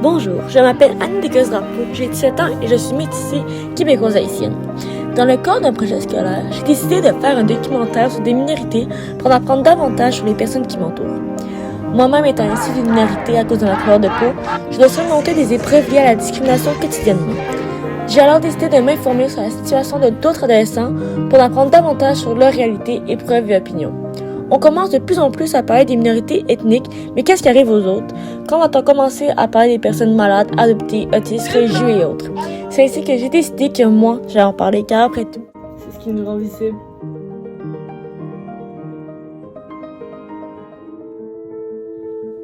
Bonjour, je m'appelle Anne Descosses-Drapeau, j'ai 17 ans et je suis métissée québécoise haïtienne. Dans le cadre d'un projet scolaire, j'ai décidé de faire un documentaire sur des minorités pour en apprendre davantage sur les personnes qui m'entourent. Moi-même étant issue d'une minorité à cause de ma couleur de peau, je dois surmonter des épreuves liées à la discrimination quotidiennement. J'ai alors décidé de m'informer sur la situation de d'autres adolescents pour en apprendre davantage sur leur réalité, épreuves et opinions. On commence de plus en plus à parler des minorités ethniques, mais qu'est-ce qui arrive aux autres? Quand va-t-on commencer à parler des personnes malades, adoptées, autistes, religieux et autres? C'est ainsi que j'ai décidé que moi, j'allais en parler, car après tout, c'est ce qui nous rend visibles.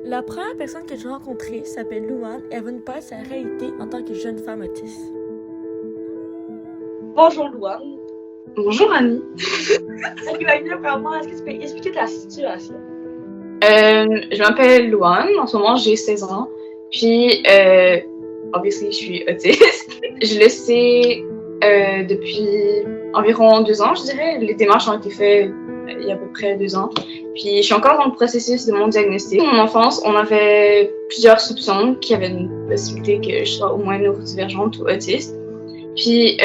La première personne que j'ai rencontrée s'appelle Louane et elle va nous parler de sa réalité en tant que jeune femme autiste. Bonjour Louane. Bonjour Annie. Est-ce que tu peux expliquer ta situation? Je m'appelle Louane, en ce moment j'ai 16 ans, puis obviously je suis autiste. Je le sais depuis environ 2 ans, je dirais. Les démarches ont été faites il y a à peu près 2 ans. Puis je suis encore dans le processus de mon diagnostic. Dans mon enfance, on avait plusieurs soupçons qu'il y avait une possibilité que je sois au moins neurodivergente ou autiste. Puis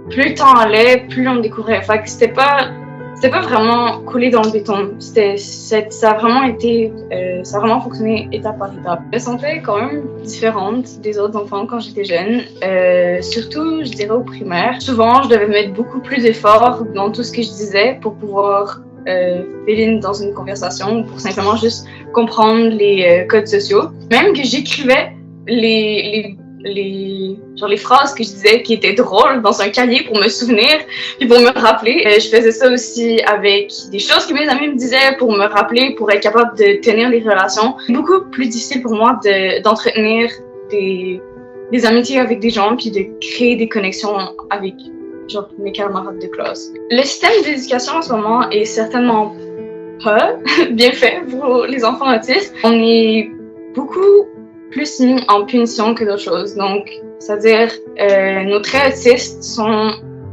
plus le temps allait, plus on découvrait. Fait que c'était pas vraiment coulé dans le béton. Ça a vraiment fonctionné étape par étape. Je me sentais quand même différente des autres enfants quand j'étais jeune. Surtout, je dirais au primaire. Souvent, je devais mettre beaucoup plus d'efforts dans tout ce que je disais pour pouvoir filer dans une conversation, pour simplement juste comprendre les codes sociaux. Même que j'écrivais les phrases que je disais qui étaient drôles dans un cahier pour me souvenir puis pour me rappeler. Je faisais ça aussi avec des choses que mes amis me disaient pour me rappeler, pour être capable de tenir les relations. C'est beaucoup plus difficile pour moi d'entretenir des amitiés avec des gens puis de créer des connexions avec mes camarades de classe. Le système d'éducation en ce moment est certainement pas bien fait pour les enfants autistes. On est beaucoup plus mis en punition que d'autres choses. Donc, c'est-à-dire, nos traits autistes sont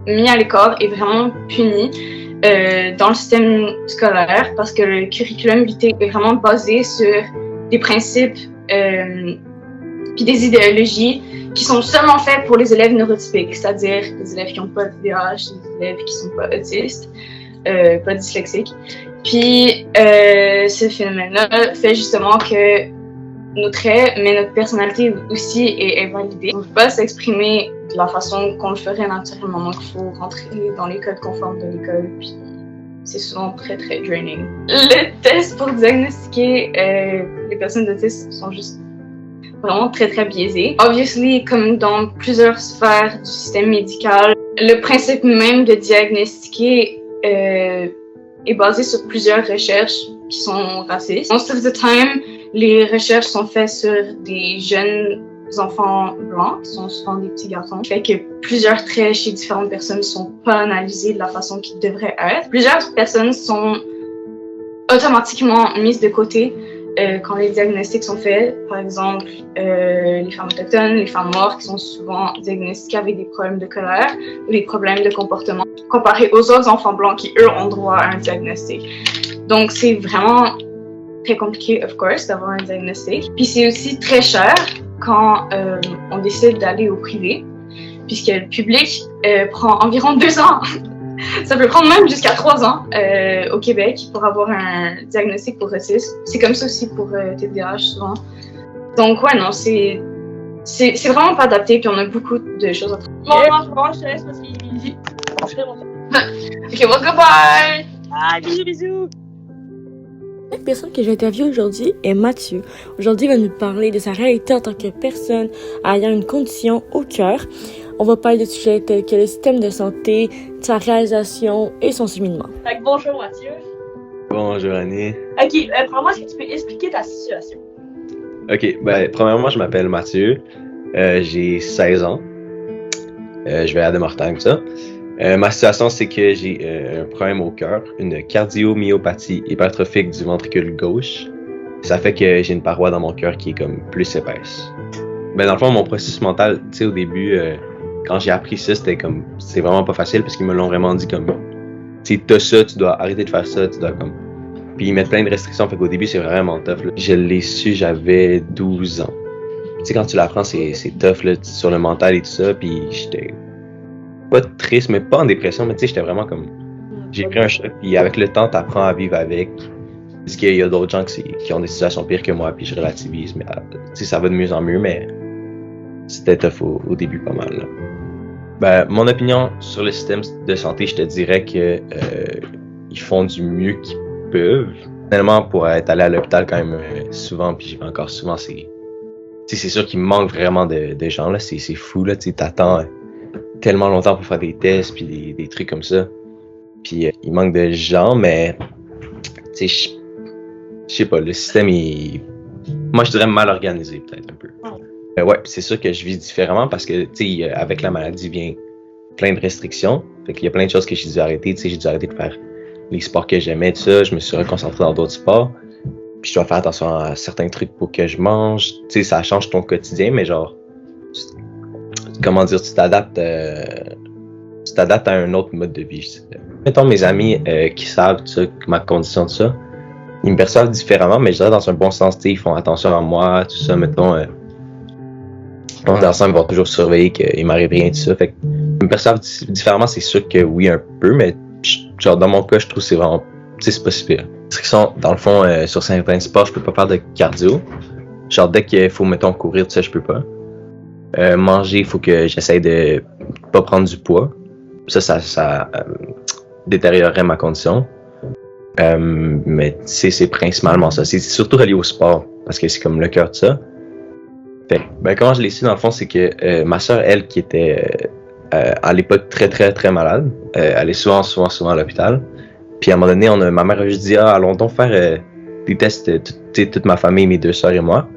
mis à l'écart et vraiment punis dans le système scolaire parce que le curriculum vitae est vraiment basé sur des principes puis des idéologies qui sont seulement faits pour les élèves neurotypiques, c'est-à-dire les élèves qui n'ont pas de TDAH, les élèves qui ne sont pas autistes, pas dyslexiques. Puis, ce phénomène-là fait justement que nos traits, mais notre personnalité aussi est invalidée. On ne peut pas s'exprimer de la façon qu'on le ferait naturellement. Donc, il faut rentrer dans les codes conformes de l'école, puis c'est souvent très, très draining. Le test pour diagnostiquer les personnes autistes sont juste vraiment très, très biaisés. Obviously, comme dans plusieurs sphères du système médical, le principe même de diagnostiquer est basé sur plusieurs recherches qui sont racistes. Most of the time, les recherches sont faites sur des jeunes enfants blancs, qui sont souvent des petits garçons. Fait que plusieurs traits chez différentes personnes ne sont pas analysés de la façon qu'ils devraient être. Plusieurs personnes sont automatiquement mises de côté quand les diagnostics sont faits. Par exemple, les femmes autochtones, les femmes noires qui sont souvent diagnostiquées avec des problèmes de colère ou des problèmes de comportement, comparé aux autres enfants blancs qui, eux, ont droit à un diagnostic. Donc, c'est vraiment très compliqué, of course, d'avoir un diagnostic. Puis c'est aussi très cher quand on décide d'aller au privé, puisque le public prend environ 2 ans. Ça peut prendre même jusqu'à 3 ans au Québec pour avoir un diagnostic pour autisme. C'est comme ça aussi pour TDAH souvent. Donc ouais, non, c'est vraiment pas adapté, puis on a beaucoup de choses à travailler. Bon, je te laisse parce qu'il est vite. Je fais mon temps. Ok, well, goodbye! Ah, bisous! La personne que j'ai interviewée aujourd'hui est Mathieu. Aujourd'hui, il va nous parler de sa réalité en tant que personne ayant une condition au cœur. On va parler de sujets tels que le système de santé, sa réalisation et son cheminement. Fait que bonjour Mathieu. Bonjour Annie. Ok, premièrement, est-ce que tu peux expliquer ta situation? Ok, premièrement, je m'appelle Mathieu. J'ai 16 ans. Je vais à des Mortagne, ça. Ma situation, c'est que j'ai un problème au cœur, une cardiomyopathie hypertrophique du ventricule gauche. Ça fait que j'ai une paroi dans mon cœur qui est comme plus épaisse. Dans le fond, mon processus mental, tu sais, au début, quand j'ai appris ça, c'est vraiment pas facile parce qu'ils me l'ont vraiment dit comme, tu sais, t'as ça, tu dois arrêter de faire ça, tu dois Puis ils mettent plein de restrictions, fait qu'au début, c'est vraiment tough, là. Je l'ai su, j'avais 12 ans. sais, quand tu l'apprends, c'est tough, là, sur le mental et tout ça, puis j'étais pas triste, mais pas en dépression, mais tu sais, j'étais vraiment comme, j'ai pris un choc, puis avec le temps, t'apprends à vivre avec. Parce qu'il y a d'autres gens qui ont des situations pires que moi, puis je relativise, mais tu sais, ça va de mieux en mieux, mais c'était tough au début pas mal, là. Ben, mon opinion sur le système de santé, je te dirais que ils font du mieux qu'ils peuvent. Finalement, pour être allé à l'hôpital quand même souvent, puis j'y vais encore souvent, c'est sûr qu'il manque vraiment de gens, là, c'est fou, là, tu sais, t'attends tellement longtemps pour faire des tests, puis des trucs comme ça. Puis il manque de gens, mais tu sais, je sais pas, le système est, moi je dirais mal organisé peut-être un peu. Ouais, c'est sûr que je vis différemment parce que, tu sais, avec la maladie vient plein de restrictions. Fait qu'il y a plein de choses que j'ai dû arrêter. Tu sais, j'ai dû arrêter de faire les sports que j'aimais, tout ça. Je me suis reconcentré dans d'autres sports. Puis je dois faire attention à certains trucs pour que je mange. Tu sais, ça change ton quotidien, mais genre, comment dire, tu t'adaptes à un autre mode de vie. Mettons mes amis qui savent tout ça, ma condition, tout ça, ils me perçoivent différemment, mais je dirais dans un bon sens, tu sais, ils font attention à moi, tout ça, mettons. Dans le sens, ils vont toujours surveiller qu'il m'arrive rien, tout ça. Fait que ils me perçoivent différemment, c'est sûr que oui, un peu, mais genre dans mon cas, je trouve que c'est vraiment, tu sais, c'est pas si pire. Restrictions, dans le fond, sur certains sports, je peux pas faire de cardio. Genre dès qu'il faut, mettons, courir, tout ça, je peux pas. Manger, il faut que j'essaye de pas prendre du poids. Ça détériorerait ma condition. Mais c'est principalement ça. C'est surtout relié au sport, parce que c'est comme le cœur de ça. Fait, ben, comment je l'ai su, dans le fond, c'est que ma soeur, elle, qui était à l'époque très, très, très malade, elle est souvent à l'hôpital. Puis à un moment donné, ma mère a juste dit, allons donc faire des tests, toute ma famille, mes deux soeurs et moi.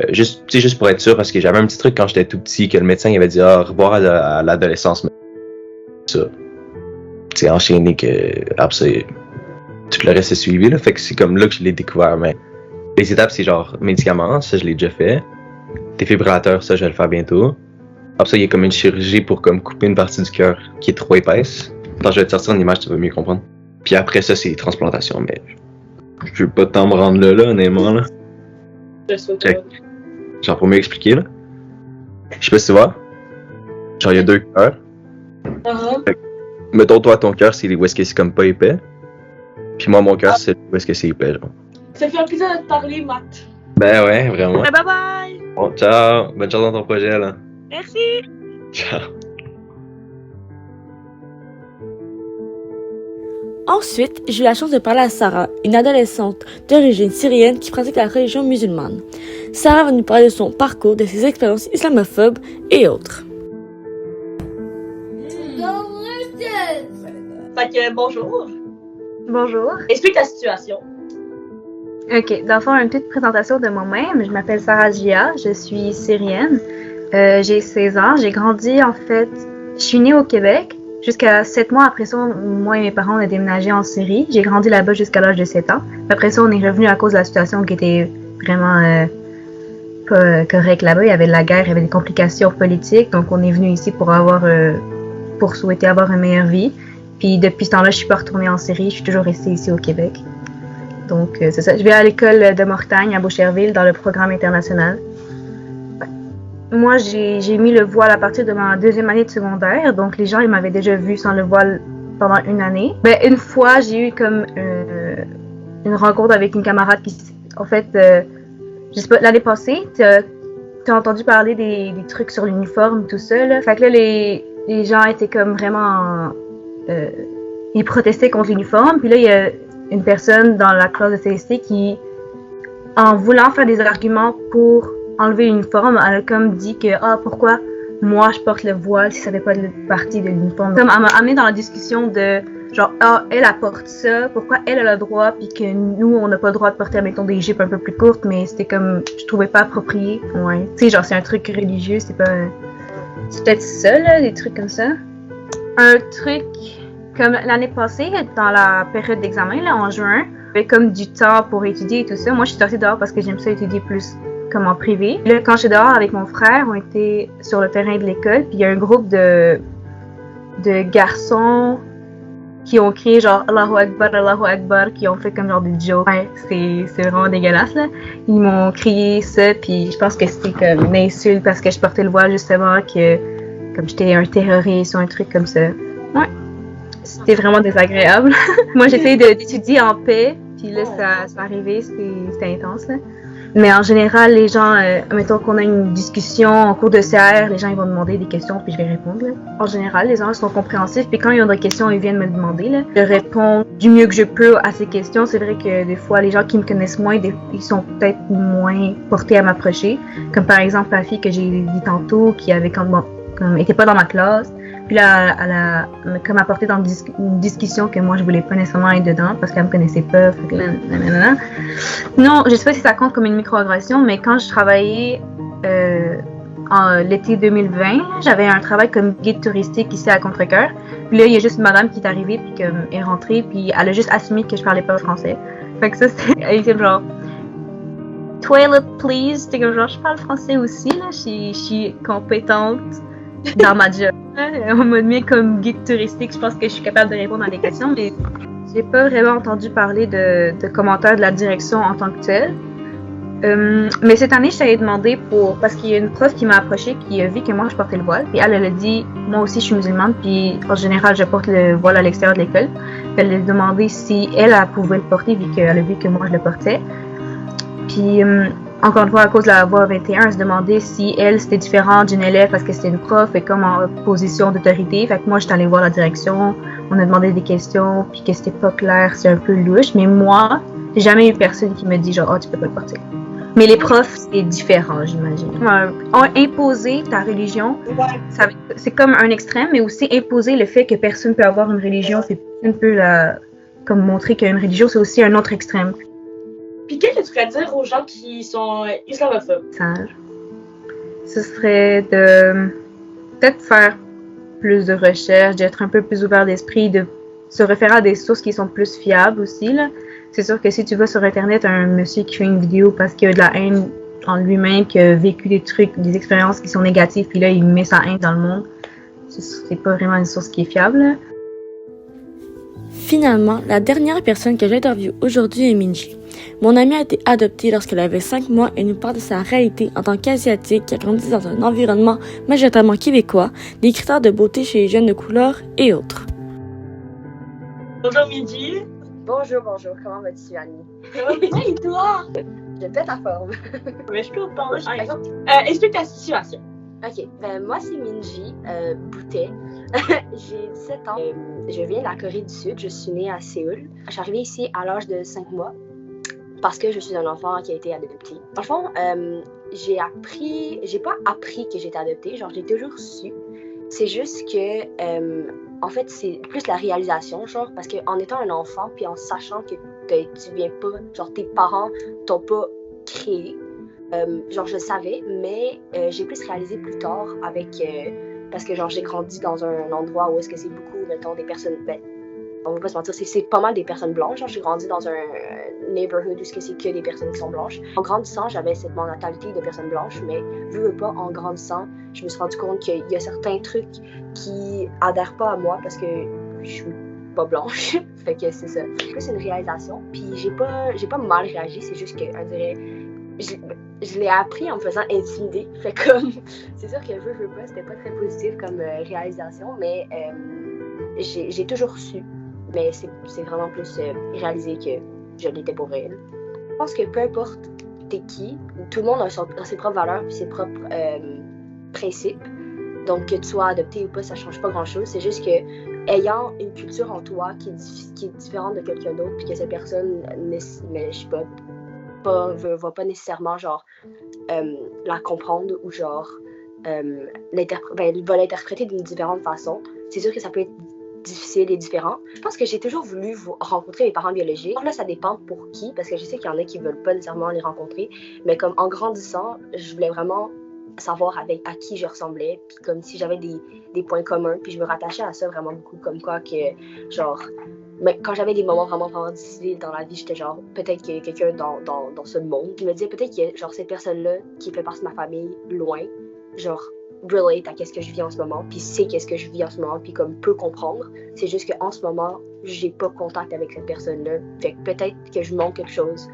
Juste pour être sûr, parce que j'avais un petit truc quand j'étais tout petit, que le médecin il avait dit, au revoir à l'adolescence. Mais ça, c'est enchaîné que après tout le reste est suivi, là. Fait que c'est comme là que je l'ai découvert. Mais les étapes, c'est genre médicaments, ça je l'ai déjà fait. Défibrillateur, ça je vais le faire bientôt. Après ça, il y a comme une chirurgie pour comme couper une partie du cœur qui est trop épaisse. Quand je vais te sortir une image, tu vas mieux comprendre. Puis après ça, c'est transplantation, mais je veux pas tant me rendre là, honnêtement, là. Genre pour mieux expliquer, là. Je sais pas si tu vois. Genre, il y a deux cœurs. Fait que, mettons, toi, ton cœur, c'est où est-ce que c'est comme pas épais. Puis moi, mon cœur, c'est où est-ce que c'est épais, genre. Ça fait un plaisir de te parler, Matt. Ben ouais, vraiment. Bye bye! Bon, ciao! Bonne chance dans ton projet, là. Merci! Ciao! Ensuite, j'ai eu la chance de parler à Sarah, une adolescente d'origine syrienne qui pratique la religion musulmane. Sarah va nous parler de son parcours, de ses expériences islamophobes et autres. Fait que bonjour. Bonjour. Explique ta situation. Ok, dans le fond, une petite présentation de moi-même. Je m'appelle Sarah Jia, je suis syrienne. J'ai 16 ans. J'ai grandi, en fait, je suis née au Québec. Jusqu'à 7 mois après ça, moi et mes parents, on a déménagé en Syrie. J'ai grandi là-bas jusqu'à l'âge de 7 ans. Après ça, on est revenu à cause de la situation qui était vraiment pas correcte là-bas. Il y avait de la guerre, il y avait des complications politiques. Donc, on est venu ici pour souhaiter avoir une meilleure vie. Puis depuis ce temps-là, je suis pas retournée en Syrie. Je suis toujours restée ici au Québec. Donc, c'est ça. Je vais à l'école de Mortagne, à Boucherville, dans le programme international. Moi, j'ai mis le voile à partir de ma deuxième année de secondaire. Donc, les gens, ils m'avaient déjà vu sans le voile pendant une année. Ben, une fois, j'ai eu comme une rencontre avec une camarade qui, en fait, je sais pas, l'année passée, t'as entendu parler des trucs sur l'uniforme, tout ça, là. Fait que là, les gens étaient comme vraiment... ils protestaient contre l'uniforme. Puis là, il y a une personne dans la classe de CST qui, en voulant faire des arguments pour enlever l'uniforme, elle a comme dit que pourquoi moi je porte le voile si ça fait pas partie de l'uniforme. Comme elle m'a amené dans la discussion de genre elle apporte ça, pourquoi elle a le droit puis que nous on n'a pas le droit de porter mettons des jupes un peu plus courtes, mais c'était comme je trouvais pas approprié. Ouais. Tu sais genre c'est un truc religieux, c'est peut-être ça là, des trucs comme ça. Un truc comme l'année passée dans la période d'examen là en juin, j'avais comme du temps pour étudier et tout ça. Moi je suis sortie dehors parce que j'aime ça étudier plus comme en privé. Là, quand j'étais dehors avec mon frère, on était sur le terrain de l'école, puis il y a un groupe de garçons qui ont crié genre Allahu Akbar, qui ont fait comme genre des jokes. Ouais, c'est vraiment dégueulasse là. Ils m'ont crié ça, puis je pense que c'était comme une insulte parce que je portais le voile justement, que comme j'étais un terroriste ou un truc comme ça. Ouais, c'était vraiment désagréable. Moi j'essayais d'étudier en paix, puis là ça arrivait, c'était intense là. Mais en général, les gens, mettons qu'on a une discussion en cours de CR, les gens ils vont me demander des questions puis je vais répondre. Là. En général, les gens sont compréhensifs puis quand ils ont des questions, ils viennent me demander. Là. Je réponds du mieux que je peux à ces questions. C'est vrai que des fois, les gens qui me connaissent moins, ils sont peut-être moins portés à m'approcher. Comme par exemple la fille que j'ai dit tantôt, qui avait comme était pas dans ma classe. Puis là, elle a comme apporté dans une discussion que moi, je voulais pas nécessairement être dedans parce qu'elle me connaissait pas. Fait que nanana. Non, je sais pas si ça compte comme une microagression, mais quand je travaillais en l'été 2020, j'avais un travail comme guide touristique ici à Contrecœur. Puis là, il y a juste une madame qui est arrivée, puis qui est rentrée, puis elle a juste assumé que je parlais pas français. Fait que ça, elle était genre... Toilet, please. C'était comme genre, je parle français aussi, là. Je suis compétente dans ma job. On m'a mis comme guide touristique, je pense que je suis capable de répondre à des questions, mais j'ai pas vraiment entendu parler de commentaires de la direction en tant que telle. Mais cette année, je t'avais demandé parce qu'il y a une prof qui m'a approchée qui a vu que moi je portais le voile, puis elle a dit moi aussi je suis musulmane, puis en général je porte le voile à l'extérieur de l'école. Puis elle a demandé si elle pouvait le porter vu qu'elle a vu que moi je le portais. Puis encore une fois, à cause de la voie 21, elle se demandait si elle, c'était différent d'une élève parce que c'était une prof et comme en position d'autorité. Fait que moi, j'étais allée voir la direction, on a demandé des questions, puis que c'était pas clair, c'est un peu louche. Mais moi, j'ai jamais eu personne qui me dit genre, oh, tu peux pas le porter. Mais les profs, c'est différent, j'imagine. Imposer ta religion, c'est comme un extrême, mais aussi imposer le fait que personne peut avoir une religion, c'est un peu comme montrer qu'une religion, c'est aussi un autre extrême. Puis qu'est-ce que tu pourrais dire aux gens qui sont islamophobes? Ce serait de peut-être faire plus de recherches, d'être un peu plus ouvert d'esprit, de se référer à des sources qui sont plus fiables aussi. Là. C'est sûr que si tu vas sur Internet, un monsieur qui fait une vidéo parce qu'il a de la haine en lui-même, qui a vécu des trucs, des expériences qui sont négatives, puis là, il met sa haine dans le monde, c'est pas vraiment une source qui est fiable. Là. Finalement, la dernière personne que j'interviewe aujourd'hui est Minji. Mon amie a été adoptée lorsqu'elle avait 5 mois et nous parle de sa réalité en tant qu'asiatique qui a grandi dans un environnement majoritairement québécois, des critères de beauté chez les jeunes de couleur et autres. Bonjour Minji. Bonjour, comment vas-tu, Annie? Ça va bien et toi? Je pète ta forme. Mais je suis contente. Explique ta situation. Ok, moi c'est Minji Boutet. J'ai 17 ans. Je viens de la Corée du Sud. Je suis née à Séoul. Je suis arrivée ici à l'âge de 5 mois parce que je suis un enfant qui a été adopté. Dans le fond, j'ai pas appris que j'étais adoptée. Genre, j'ai toujours su. C'est juste que, en fait, c'est plus la réalisation, genre, parce qu'en étant un enfant, puis en sachant que tu viens pas, genre, tes parents t'ont pas créé, genre, je le savais, mais j'ai plus réalisé plus tard avec... parce que, genre, j'ai grandi dans un endroit où est-ce que c'est beaucoup, mettons, des personnes... on va pas se mentir, c'est pas mal des personnes blanches. Genre, j'ai grandi dans un neighborhood où c'est que des personnes qui sont blanches. En grandissant, j'avais cette mentalité de personnes blanches, mais veux pas, en grandissant, je me suis rendu compte qu'il y a certains trucs qui adhèrent pas à moi parce que je suis pas blanche. Fait que c'est ça. C'est plus une réalisation. Puis j'ai pas mal réagi, c'est juste que, on dirait, je l'ai appris en me faisant intimider. Fait comme, c'est sûr que veux pas, c'était pas très positif comme réalisation, mais j'ai toujours su. Mais c'est vraiment plus réalisé que je l'étais pour elle. Je pense que peu importe t'es qui, tout le monde a ses propres valeurs et ses propres principes. Donc que tu sois adopté ou pas, ça change pas grand-chose. C'est juste que ayant une culture en toi qui est différente de quelqu'un d'autre, puis que cette personne va pas nécessairement genre la comprendre ou genre elle va l'interpréter d'une différente façon. C'est sûr que ça peut être difficile et différent. Je pense que j'ai toujours voulu rencontrer mes parents biologiques. Là, ça dépend pour qui, parce que je sais qu'il y en a qui veulent pas nécessairement les rencontrer, mais comme en grandissant, je voulais vraiment savoir à qui je ressemblais, puis comme si j'avais des points communs, puis je me rattachais à ça vraiment beaucoup, comme quoi que, genre, mais quand j'avais des moments vraiment difficiles dans la vie, j'étais genre, peut-être qu'il y a quelqu'un dans ce monde. Je me disais, peut-être qu'il y a genre cette personne-là qui fait partie de ma famille, loin, genre, relate à qu'est-ce que je vis en ce moment, puis sait qu'est-ce que je vis en ce moment, puis comme peut comprendre. C'est juste qu'en ce moment, j'ai pas contact avec cette personne-là. Fait que peut-être que je manque quelque chose.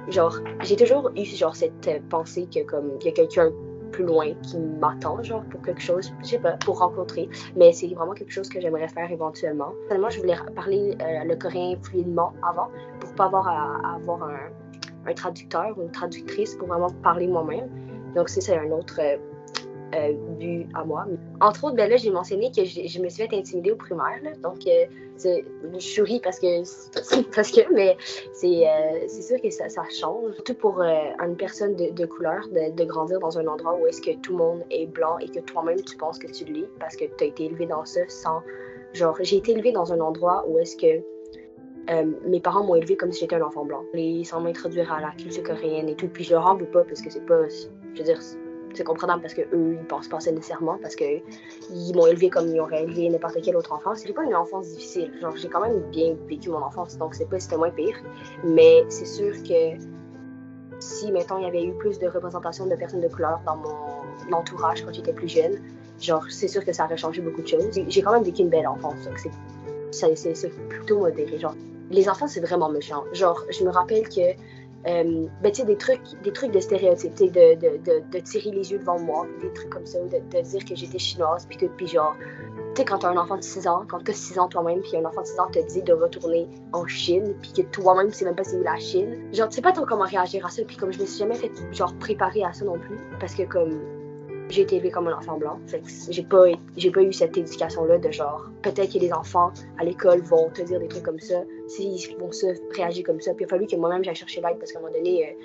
Genre, j'ai toujours eu genre cette pensée que comme il y a quelqu'un plus loin qui m'attend, genre pour quelque chose, je sais pas, pour rencontrer. Mais c'est vraiment quelque chose que j'aimerais faire éventuellement. Finalement, je voulais parler le coréen fluidement avant pour pas avoir à avoir un traducteur ou une traductrice pour vraiment parler moi-même. Donc c'est un autre but à moi. Entre autres, ben là, j'ai mentionné que je me suis fait intimider au primaire. Là. Donc, je souris parce que mais c'est sûr que ça change. Surtout pour une personne de couleur, de grandir dans un endroit où est-ce que tout le monde est blanc et que toi-même, tu penses que tu l'es parce que tu as été élevé dans ça sans... Genre, j'ai été élevée dans un endroit où est-ce que mes parents m'ont élevée comme si j'étais un enfant blanc. Sans m'introduire à la culture coréenne et tout. Puis je leur en veux pas parce que c'est pas... Je veux dire... C'est comprenable parce qu'eux, ils pensent pas ça nécessairement parce qu'ils m'ont élevé comme ils auraient élevé n'importe quel autre enfant. J'ai pas une enfance difficile. Genre, j'ai quand même bien vécu mon enfance, donc c'était moins pire. Mais c'est sûr que si, mettons, il y avait eu plus de représentation de personnes de couleur dans mon entourage quand j'étais plus jeune, genre, c'est sûr que ça aurait changé beaucoup de choses. J'ai quand même vécu une belle enfance, donc c'est plutôt modéré. Genre, les enfants, c'est vraiment méchant. Genre, je me rappelle que ben tu sais des trucs de stéréotypes, tu sais de tirer les yeux devant moi, des trucs comme ça, ou de dire que j'étais chinoise puis genre tu sais quand t'as un enfant de 6 ans, quand t'as 6 ans toi-même puis un enfant de 6 ans te dit de retourner en Chine puis que toi-même tu sais même pas c'est où la Chine, genre tu sais pas trop comment réagir à ça, puis comme je me suis jamais fait genre préparer à ça non plus parce que comme j'ai été élevée comme un enfant blanc. Fait que j'ai pas eu cette éducation-là de genre, peut-être que les enfants à l'école vont te dire des trucs comme ça, s'ils vont se réagir comme ça. Puis il a fallu que moi-même j'aille chercher l'aide parce qu'à un moment donné,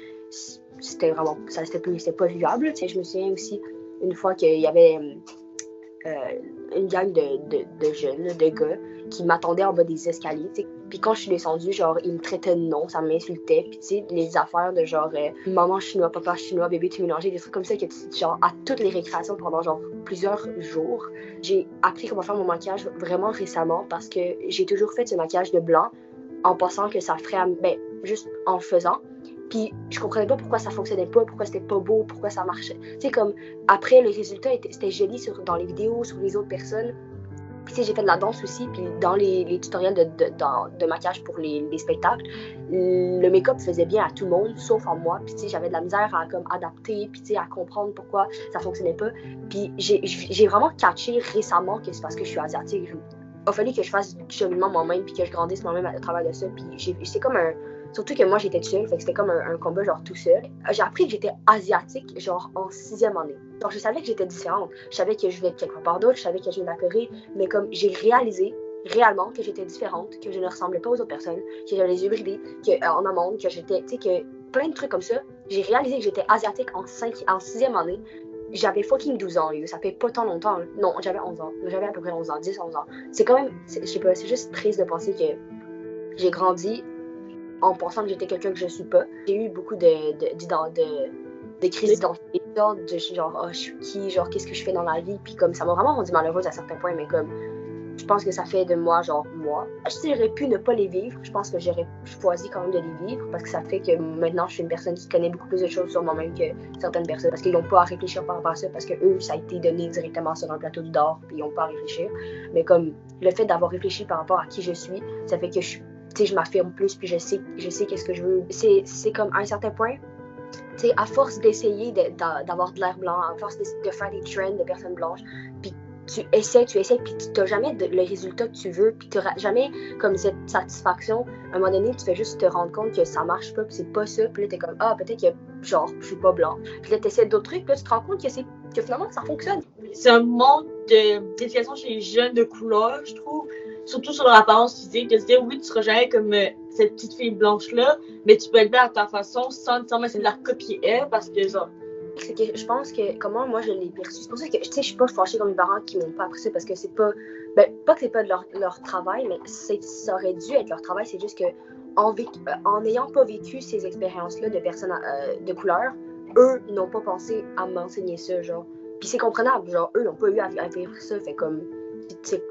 c'était vraiment, c'était pas vivable. Tu sais, je me souviens aussi une fois qu'il y avait une gang de jeunes, de gars, qui m'attendaient en bas des escaliers, tu sais. Puis quand je suis descendue, genre, ils me traitaient de nom, ça m'insultait. Puis tu sais, les affaires de genre, maman chinois, papa chinois, bébé tu mélangé, des trucs comme ça, que genre, à toutes les récréations pendant genre plusieurs jours. J'ai appris comment faire mon maquillage vraiment récemment parce que j'ai toujours fait ce maquillage de blanc en pensant que ça ferait, ben, juste en faisant. Puis je comprenais pas pourquoi ça fonctionnait pas, pourquoi c'était pas beau, pourquoi ça marchait. Tu sais, comme après, le résultat c'était joli dans les vidéos, sur les autres personnes. Puis tu sais, j'ai fait de la danse aussi, puis dans les tutoriels de maquillage pour les spectacles, le make-up faisait bien à tout le monde, sauf en moi. Puis tu sais, j'avais de la misère à comme adapter, puis tu sais, à comprendre pourquoi ça fonctionnait pas. Puis j'ai vraiment catché récemment que c'est parce que je suis asiatique. Il a fallu que je fasse du cheminement moi-même, puis que je grandisse moi-même à travers de ça. Puis c'est comme un... Surtout que moi, j'étais seule, fait que c'était comme un combat genre tout seul. J'ai appris que j'étais asiatique, genre en 6e année. Donc je savais que j'étais différente. Je savais que je venais de quelque part d'autre, je savais que je venais de la Corée, mais comme j'ai réalisé réellement que j'étais différente, que je ne ressemblais pas aux autres personnes, que j'avais les yeux bridés, en amande, que j'étais, tu sais, que plein de trucs comme ça. J'ai réalisé que j'étais asiatique en 6e année. J'avais fucking 12 ans, ça fait pas tant longtemps. Là. Non, j'avais 11 ans. J'avais à peu près 11 ans, 10, 11 ans. C'est quand même, je sais pas, c'est juste triste de penser que j'ai grandi en pensant que j'étais quelqu'un que je suis pas. J'ai eu beaucoup de crises d'identité, de genre, oh, je suis qui, genre, qu'est-ce que je fais dans la vie, puis comme ça m'a vraiment rendu malheureuse à certains points, mais comme, je pense que ça fait de moi, genre, moi. J'aurais pu ne pas les vivre, je pense que j'aurais choisi quand même de les vivre, parce que ça fait que maintenant, je suis une personne qui connaît beaucoup plus de choses sur moi-même que certaines personnes, parce qu'ils n'ont pas à réfléchir par rapport à ça, parce que eux, ça a été donné directement sur un plateau d'or, puis ils n'ont pas à réfléchir. Mais comme, le fait d'avoir réfléchi par rapport à qui je suis, ça fait que je m'affirme plus, puis je sais qu'est-ce que je veux. C'est comme à un certain point, tu sais, à force d'essayer d'avoir de l'air blanc, à force de faire des trends de personnes blanches, puis tu essaies, puis tu n'as jamais le résultat que tu veux, puis tu n'auras jamais comme cette satisfaction. À un moment donné, tu fais juste te rendre compte que ça marche pas, puis c'est pas ça, puis là, t'es comme, ah, peut-être que, genre, je suis pas blanc. Puis là, t'essaies d'autres trucs, puis là, tu te rends compte que finalement, ça fonctionne. C'est un manque d'éducation chez les jeunes de couleur, je trouve. Surtout sur leur apparence physique, de se dire oui, tu seras jamais comme cette petite fille blanche-là, mais tu peux être belle à ta façon sans nécessairement essayer de la recopier elle, parce que genre. C'est que je pense que comment moi je l'ai perçu. C'est pour ça que tu sais, je suis pas fâchée comme mes parents qui m'ont pas appris ça parce que c'est pas. Ben, pas que c'est pas de leur travail, mais ça aurait dû être leur travail. C'est juste que en n'ayant pas vécu ces expériences-là de personnes de couleur, eux n'ont pas pensé à m'enseigner ça, genre. Puis c'est comprenable, genre, eux n'ont pas eu à vivre ça, fait comme.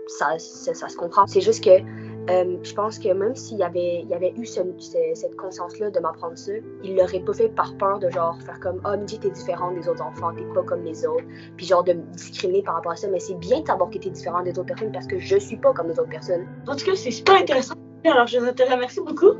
Ça se comprend. C'est juste que Je pense que même s'il y avait eu cette conscience-là de m'apprendre ça, il l'aurait pas fait par peur de genre faire comme « Ah, Minji, t'es différente des autres enfants, t'es pas comme les autres », puis genre de me discriminer par rapport à ça. Mais c'est bien de savoir que t'es différente des autres personnes parce que je suis pas comme les autres personnes. En tout cas, c'est super intéressant. Alors, je te remercie beaucoup.